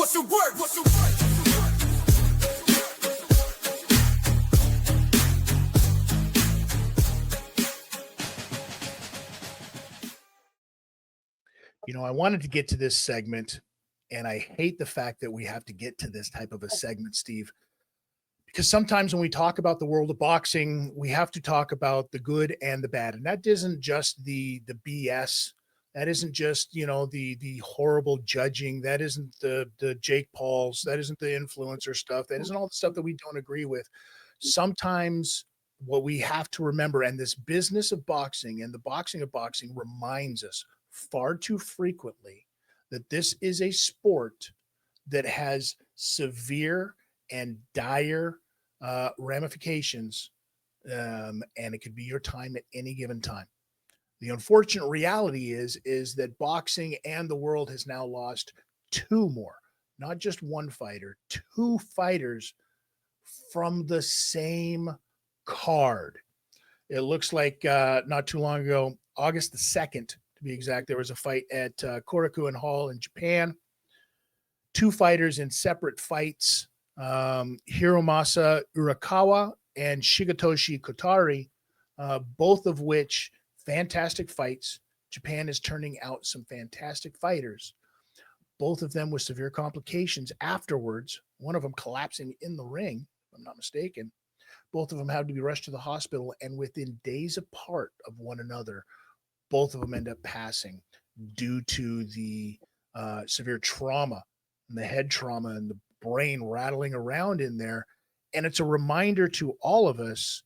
What's the word? What's the word? You know, I wanted to get to this segment, and I hate the fact that we have to get to this type of a segment, Steve, because sometimes when we talk about the world of boxing, we have to talk about the good and the bad. And that isn't just the BS. That isn't just, you know, the horrible judging. That isn't the Jake Pauls. That isn't the influencer stuff. That isn't all the stuff that we don't agree with. Sometimes what we have to remember, and this business of boxing and the boxing of boxing reminds us far too frequently that this is a sport that has severe and dire ramifications, and it could be your time at any given time. The unfortunate reality is that boxing and the world has now lost two more, not just one fighter, two fighters from the same card. It looks like not too long ago, August the 2nd, to be exact, there was a fight at Korakuen Hall in Japan. Two fighters in separate fights, Hiromasa Urakawa and Shigetoshi Kotari, both of which fantastic fights. Japan is turning out some fantastic fighters, both of them with severe complications afterwards, one of them collapsing in the ring, if I'm not mistaken. Both of them had to be rushed to the hospital, and within days apart of one another, both of them end up passing due to the severe trauma and the head trauma and the brain rattling around in there. And it's a reminder to all of us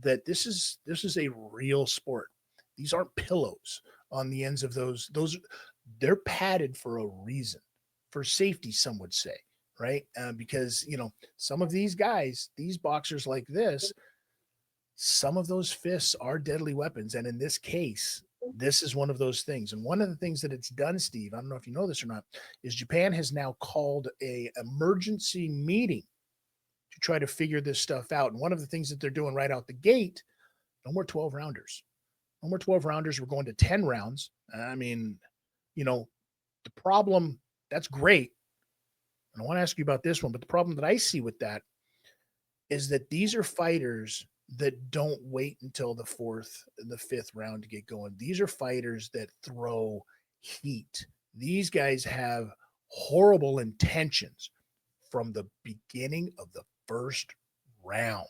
that this is a real sport. These aren't pillows on the ends of those. They're padded for a reason, for safety, some would say, right? Because, you know, some of these guys, these boxers like this, some of those fists are deadly weapons. And in this case, this is one of those things. And one of the things that it's done, Steve, I don't know if you know this or not, is Japan has now called a emergency meeting to try to figure this stuff out. And one of the things that they're doing right out the gate, no more 12 rounders. No more 12 rounders. We're going to 10 rounds. I mean, you know, the problem, that's great. And I want to ask you about this one, but the problem that I see with that is that these are fighters that don't wait until the fourth and the fifth round to get going. These are fighters that throw heat. These guys have horrible intentions from the beginning of the first round.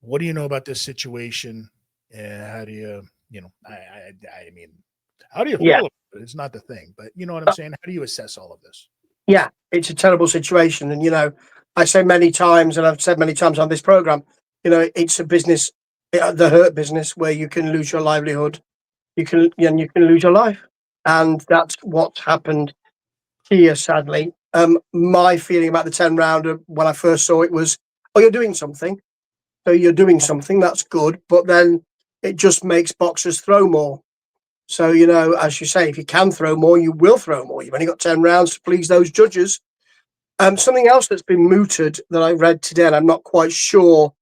What do you know about this situation? How do you, you know, I mean, how do you feel about it? It's not the thing, but you know what I'm saying? How do you assess all of this? Yeah, it's a terrible situation. And, you know, I say many times, and I've said many times on this program, you know, it's a business, the hurt business, where you can lose your livelihood, you can lose your life, and that's what's happened here, sadly. My feeling about the 10 rounder when I first saw it was, oh, you're doing something, so you're doing something, that's good, but then it just makes boxers throw more. So, you know, as you say, if you can throw more, you will throw more. You've only got 10 rounds to please those judges. Something else that's been mooted that I read today, and I'm not quite sure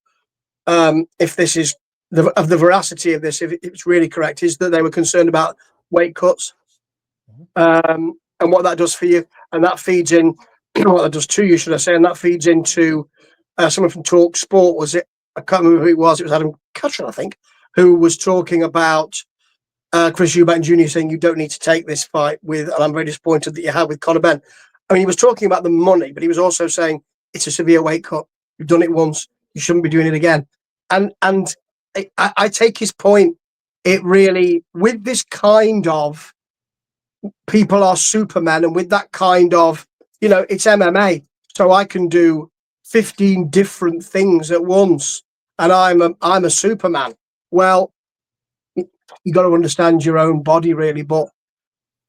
if this is the veracity of this, if it's really correct, is that they were concerned about weight cuts and what that does for you. And that feeds in, what that does to you, should I say, and that feeds into someone from Talk Sport, was it? I can't remember who it was. It was Adam Cutran, I think, who was talking about Chris Eubank Jr. saying, you don't need to take this fight with, and I'm very disappointed that you have with Conor Benn. I mean, he was talking about the money, but he was also saying it's a severe weight cut. You've done it once. You shouldn't be doing it again. And I take his point. It really, with this kind of people are supermen, and with that kind of, you know, it's MMA. So I can do 15 different things at once, and I'm a superman. Well, you got to understand your own body, really. But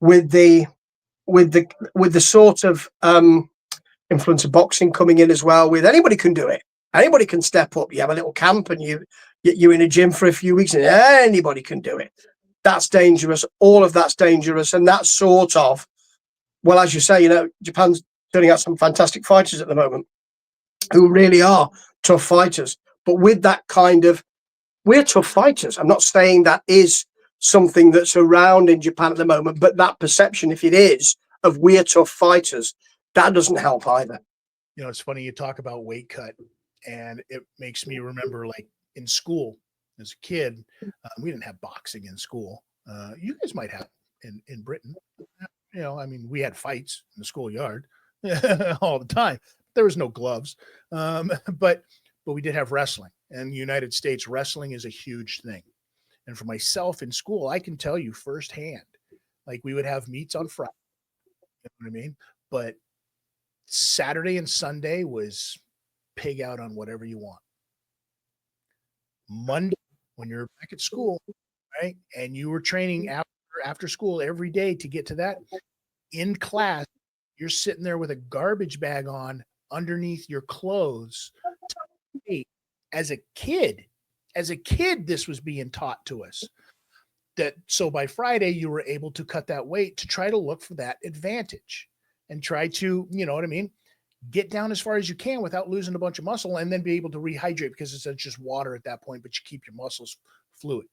with the sort of influence of boxing coming in as well, with anybody can do it. Anybody can step up. You have a little camp and you're in a gym for a few weeks and anybody can do it. That's dangerous. All of that's dangerous. And that's sort of, well, as you say, you know, Japan's turning out some fantastic fighters at the moment who really are tough fighters. But with that kind of, we're tough fighters. I'm not saying that is something that's around in Japan at the moment, but that perception, if it is, of we're tough fighters, that doesn't help either. You know, it's funny you talk about weight cut, and it makes me remember, like, in school as a kid, we didn't have boxing in school. You guys might have in Britain. You know, I mean, we had fights in the schoolyard all the time. There was no gloves, but we did have wrestling. In the United States, wrestling is a huge thing. And for myself in school, I can tell you firsthand, like, we would have meets on Friday. You know what I mean? But Saturday and Sunday was pig out on whatever you want. Monday, when you're back at school, right, and you were training after school every day to get to that, in class, you're sitting there with a garbage bag on underneath your clothes. As a kid, this was being taught to us. That so by Friday you were able to cut that weight to try to look for that advantage and try to, you know what I mean, get down as far as you can without losing a bunch of muscle, and then be able to rehydrate, because it's just water at that point, but you keep your muscles fluid.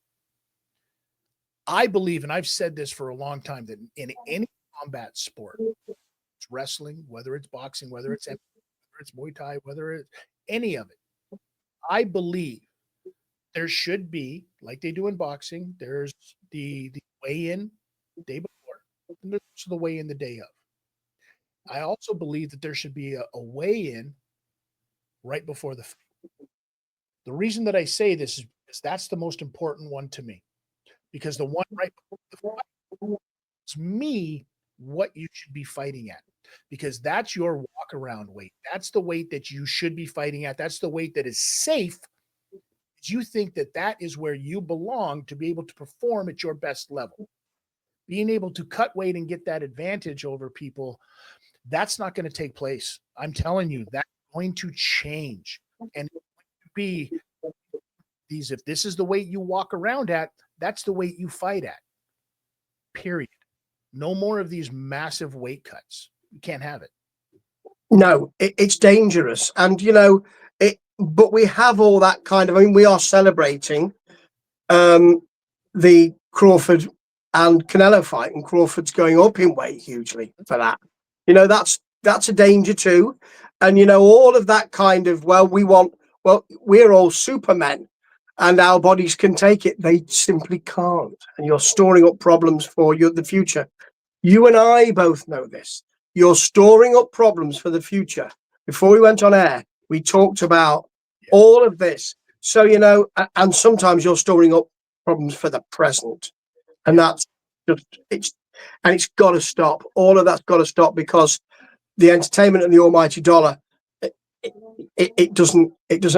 I believe, and I've said this for a long time, that in any combat sport, it's wrestling, whether it's boxing, whether it's Muay Thai, whether it's any of it, I believe there should be, like they do in boxing, there's the weigh-in day before, and there's also the weigh-in the day of. I also believe that there should be a weigh-in right before the fight. The reason that I say this is because that's the most important one to me. Because the one right before the fight is me what you should be fighting at. Because that's your walk around weight. That's the weight that you should be fighting at. That's the weight that is safe. You think that that is where you belong to be able to perform at your best level. Being able to cut weight and get that advantage over people, that's not going to take place. I'm telling you, that's going to change. And be these, if this is the weight you walk around at, that's the weight you fight at. Period. No more of these massive weight cuts. You can't have it. No, it's dangerous. And, you know, but we have all that kind of, I mean, we are celebrating the Crawford and Canelo fight, and Crawford's going up in weight hugely for that. You know, that's a danger too. And, you know, all of that kind of, we're all supermen and our bodies can take it. They simply can't. And you're storing up problems for the future. You and I both know this. You're storing up problems for the future. Before we went on air, we talked about all of this. So, you know, and sometimes you're storing up problems for the present. And that's just, it's got to stop. All of that's got to stop, because the entertainment and the almighty dollar, it doesn't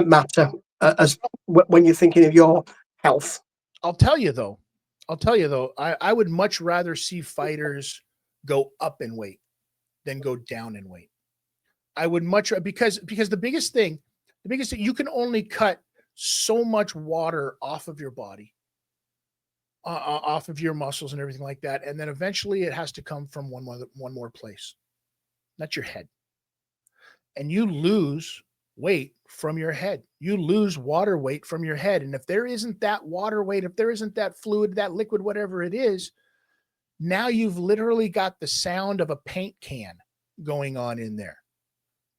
matter as when you're thinking of your health. I'll tell you though, I would much rather see fighters go up in weight than go down in weight. I would much, because the biggest thing, you can only cut so much water off of your body, off of your muscles and everything like that, and then eventually it has to come from one more place. That's your head. And you lose weight from your head. You lose water weight from your head. And if there isn't that water weight, if there isn't that fluid, that liquid, whatever it is, now you've literally got the sound of a paint can going on in there,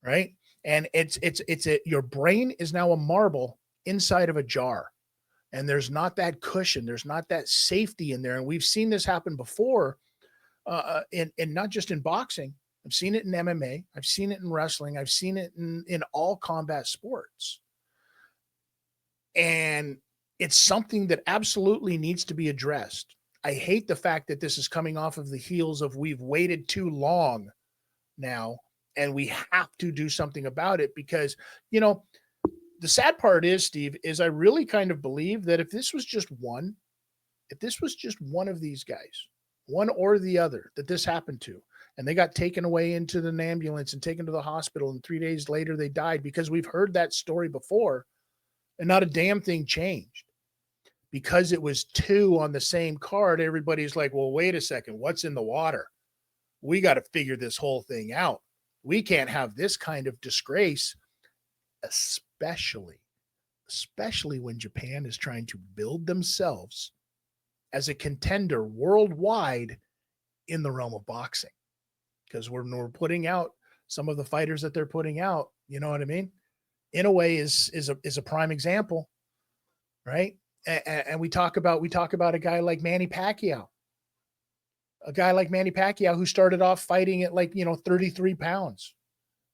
right? And your brain is now a marble inside of a jar, and there's not that cushion, there's not that safety in there. And we've seen this happen before, in not just in boxing. I've seen it in MMA. I've seen it in wrestling. I've seen it in all combat sports. And it's something that absolutely needs to be addressed. I hate the fact that this is coming off of the heels of we've waited too long now, and we have to do something about it, because, you know, the sad part is, Steve, is I really kind of believe that if this was just one of these guys, one or the other, that this happened to, and they got taken away into an ambulance and taken to the hospital, and 3 days later they died, because we've heard that story before and not a damn thing changed. Because it was two on the same card, everybody's like, well, wait a second, what's in the water? We got to figure this whole thing out. We can't have this kind of disgrace, especially when Japan is trying to build themselves as a contender worldwide in the realm of boxing. because when we're putting out some of the fighters that they're putting out, you know what I mean? In a way is a prime example, right? And we talk about a guy like Manny Pacquiao, who started off fighting at like, 33 pounds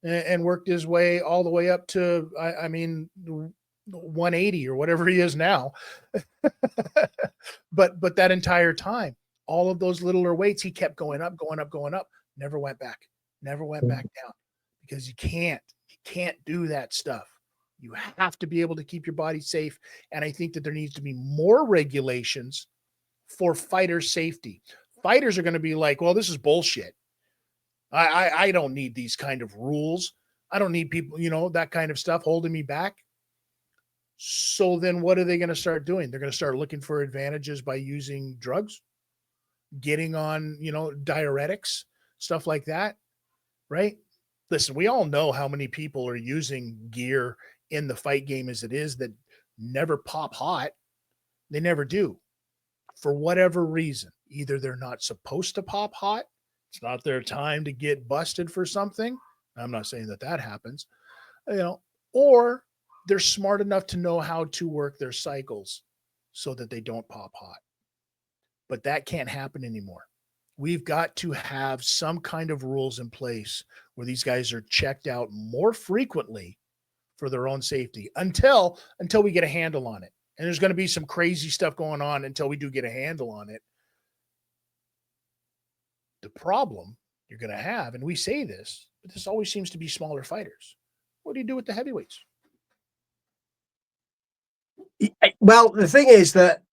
and worked his way all the way up to, I mean, 180 or whatever he is now. but that entire time, all of those littler weights, he kept going up, going up, going up, never went back down, because you can't do that stuff. You have to be able to keep your body safe. And I think that there needs to be more regulations for fighter safety. Fighters are going to be like, well, this is bullshit. I don't need these kind of rules. I don't need people, that kind of stuff holding me back. So then what are they going to start doing? They're going to start looking for advantages by using drugs, getting on, diuretics, stuff like that. Right? Listen, we all know how many people are using gear in the fight game as it is that never pop hot. They never do. For whatever reason, either they're not supposed to pop hot, it's not their time to get busted for something. I'm not saying that happens, or they're smart enough to know how to work their cycles so that they don't pop hot. But that can't happen anymore. We've got to have some kind of rules in place where these guys are checked out more frequently for their own safety until we get a handle on it. And there's going to be some crazy stuff going on until we do get a handle on it. The problem you're going to have, and we say this, but this always seems to be smaller fighters. What do you do with the heavyweights? Well, the thing is that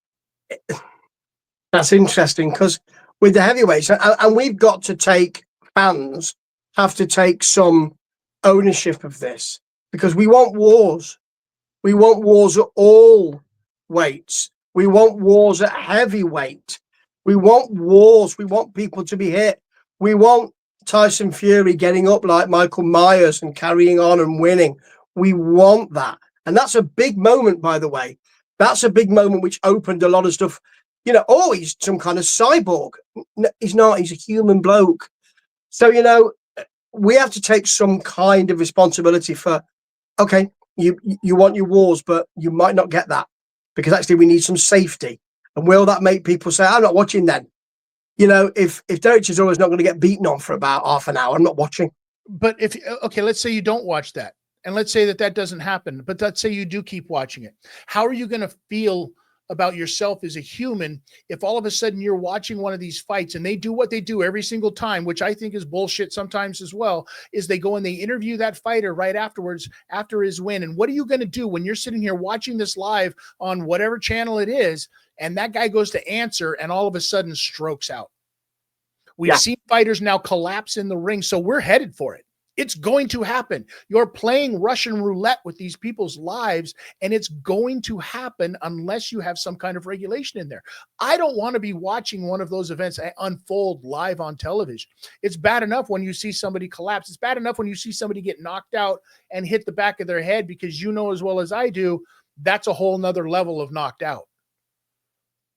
that's interesting, because with the heavyweights, and we've got to fans have to take some ownership of this, because we want wars. We want wars at all weights. We want wars at heavyweight. We want wars. We want people to be hit. We want Tyson Fury getting up like Michael Myers and carrying on and winning. We want that. And that's a big moment, by the way. That's a big moment which opened a lot of stuff. Oh, he's some kind of cyborg. No, he's not. He's a human bloke. So, we have to take some kind of responsibility for, okay, you want your wars, but you might not get that, because actually we need some safety. And will that make people say, I'm not watching then? If Derek Chisora is not going to get beaten on for about half an hour, I'm not watching. But let's say you don't watch that. And let's say that doesn't happen, but let's say you do keep watching it. How are you going to feel about yourself as a human if all of a sudden you're watching one of these fights and they do what they do every single time, which I think is bullshit sometimes as well, is they go and they interview that fighter right afterwards after his win. And what are you going to do when you're sitting here watching this live on whatever channel it is, and that guy goes to answer and all of a sudden strokes out? We've seen fighters now collapse in the ring, so we're headed for it. It's going to happen. You're playing Russian roulette with these people's lives, and it's going to happen unless you have some kind of regulation in there. I don't want to be watching one of those events unfold live on television. It's bad enough when you see somebody collapse. It's bad enough when you see somebody get knocked out and hit the back of their head, because you know as well as I do, that's a whole nother level of knocked out.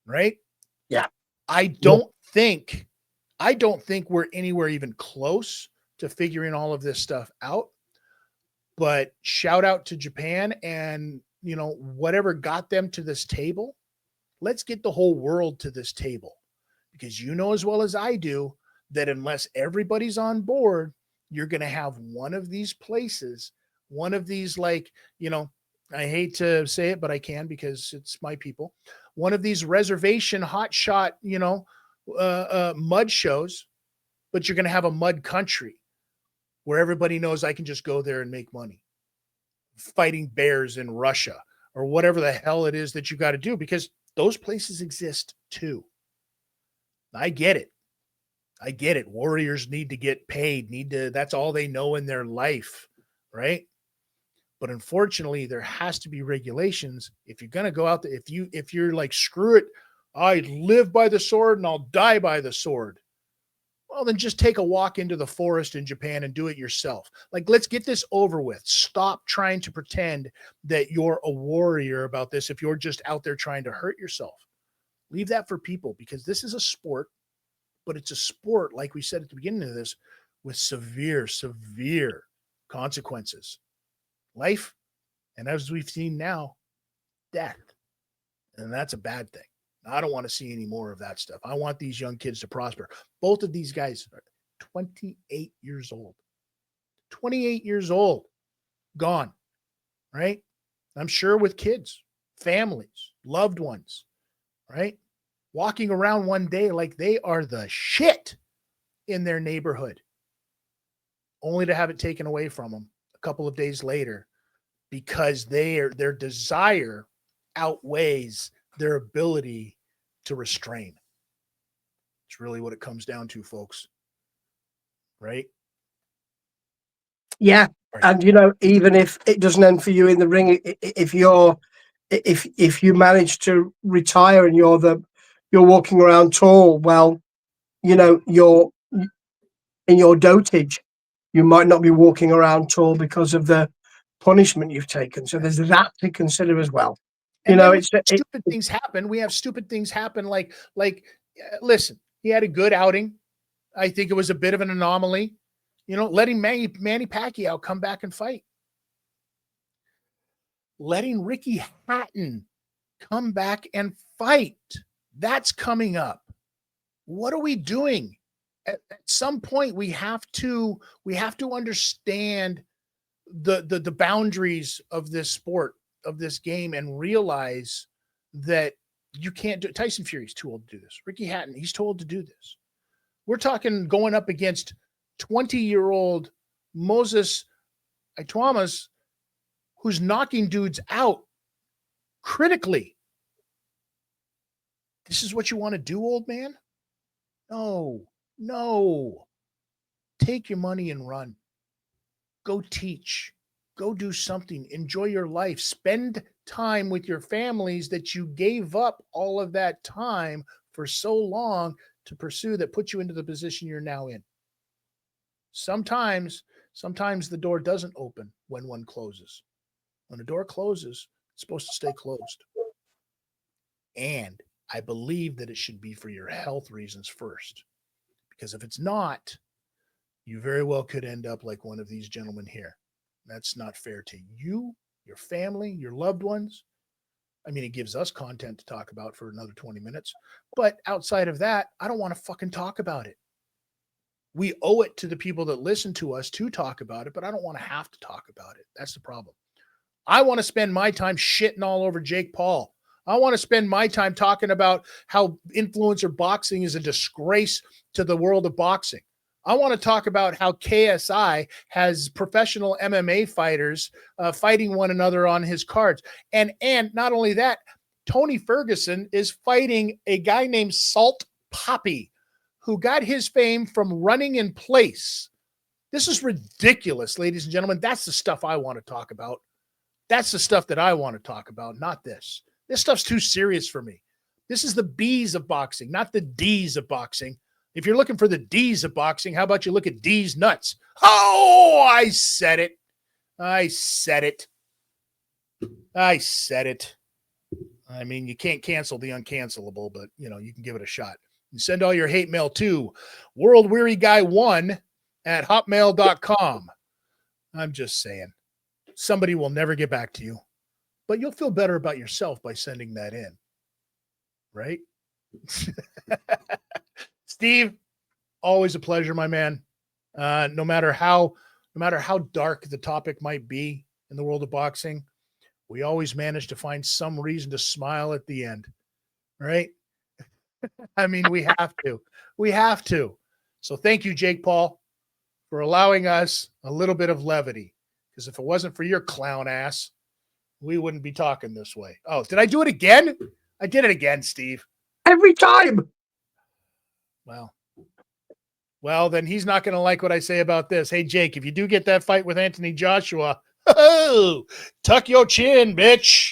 Right? Yeah. I don't think we're anywhere even close to figuring all of this stuff out. But shout out to Japan and, whatever got them to this table. Let's get the whole world to this table, because you know as well as I do that unless everybody's on board, you're going to have one of these places, one of these, like, I hate to say it, but I can because it's my people. One of these reservation hotshot, mud shows, but you're going to have a mud country where everybody knows I can just go there and make money fighting bears in Russia or whatever the hell it is that you got to do, because those places exist too. I get it. Warriors need to get paid, that's all they know in their life, right? But unfortunately, there has to be regulations. If you're going to go out there, if you're like, screw it, I live by the sword and I'll die by the sword. Well, then just take a walk into the forest in Japan and do it yourself. Like, let's get this over with. Stop trying to pretend that you're a warrior about this if you're just out there trying to hurt yourself. Leave that for people, because this is a sport, but it's a sport, like we said at the beginning of this, with severe, severe consequences. Life, and as we've seen now, death. And that's a bad thing. I don't want to see any more of that stuff. I want these young kids to prosper. Both of these guys are 28 years old. 28 years old, gone, right? I'm sure with kids, families, loved ones, right? Walking around one day like they are the shit in their neighborhood, only to have it taken away from them a couple of days later because their desire outweighs their ability to restrain. It's really what it comes down to, folks. Right? Yeah. And even if it doesn't end for you in the ring, if you manage to retire and you're walking around tall, well, you're in your dotage, you might not be walking around tall because of the punishment you've taken. So there's that to consider as well. And then stupid things happen. We have stupid things happen. Listen, he had a good outing. I think it was a bit of an anomaly. Letting Manny Pacquiao come back and fight. Letting Ricky Hatton come back and fight. That's coming up. What are we doing? At some point, we have to understand the boundaries of this sport, of this game, and realize that you can't do it. Tyson Fury's too old to do this. Ricky Hatton, he's too old to do this. We're talking going up against 20-year-old Moses Ituamas, who's knocking dudes out critically. This is what you want to do, old man? No. Take your money and run. Go teach. Go do something. Enjoy your life. Spend time with your families that you gave up all of that time for so long to pursue, that put you into the position you're now in. Sometimes the door doesn't open when one closes. When a door closes, it's supposed to stay closed. And I believe that it should be for your health reasons first. Because if it's not, you very well could end up like one of these gentlemen here. That's not fair to you, your family, your loved ones. I mean, it gives us content to talk about for another 20 minutes. But outside of that, I don't want to fucking talk about it. We owe it to the people that listen to us to talk about it, but I don't want to have to talk about it. That's the problem. I want to spend my time shitting all over Jake Paul. I want to spend my time talking about how influencer boxing is a disgrace to the world of boxing. I want to talk about how KSI has professional MMA fighters fighting one another on his cards. And not only that, Tony Ferguson is fighting a guy named Salt Poppy, who got his fame from running in place. This is ridiculous, ladies and gentlemen. That's the stuff I want to talk about. That's the stuff that I want to talk about, not this. This stuff's too serious for me. This is the B's of boxing, not the D's of boxing. If you're looking for the D's of boxing, how about you look at D's nuts? Oh, I said it. I mean, you can't cancel the uncancelable, but, you can give it a shot. You send all your hate mail to worldwearyguy1@hotmail.com. I'm just saying. Somebody will never get back to you, but you'll feel better about yourself by sending that in. Right? Steve, always a pleasure, my man. No matter how dark the topic might be in the world of boxing, we always manage to find some reason to smile at the end. Right? I mean, we have to. We have to. So thank you, Jake Paul, for allowing us a little bit of levity. Because if it wasn't for your clown ass, we wouldn't be talking this way. Oh, did I do it again? I did it again, Steve. Every time. Well, then he's not going to like what I say about this. Hey, Jake, if you do get that fight with Anthony Joshua, tuck your chin, bitch.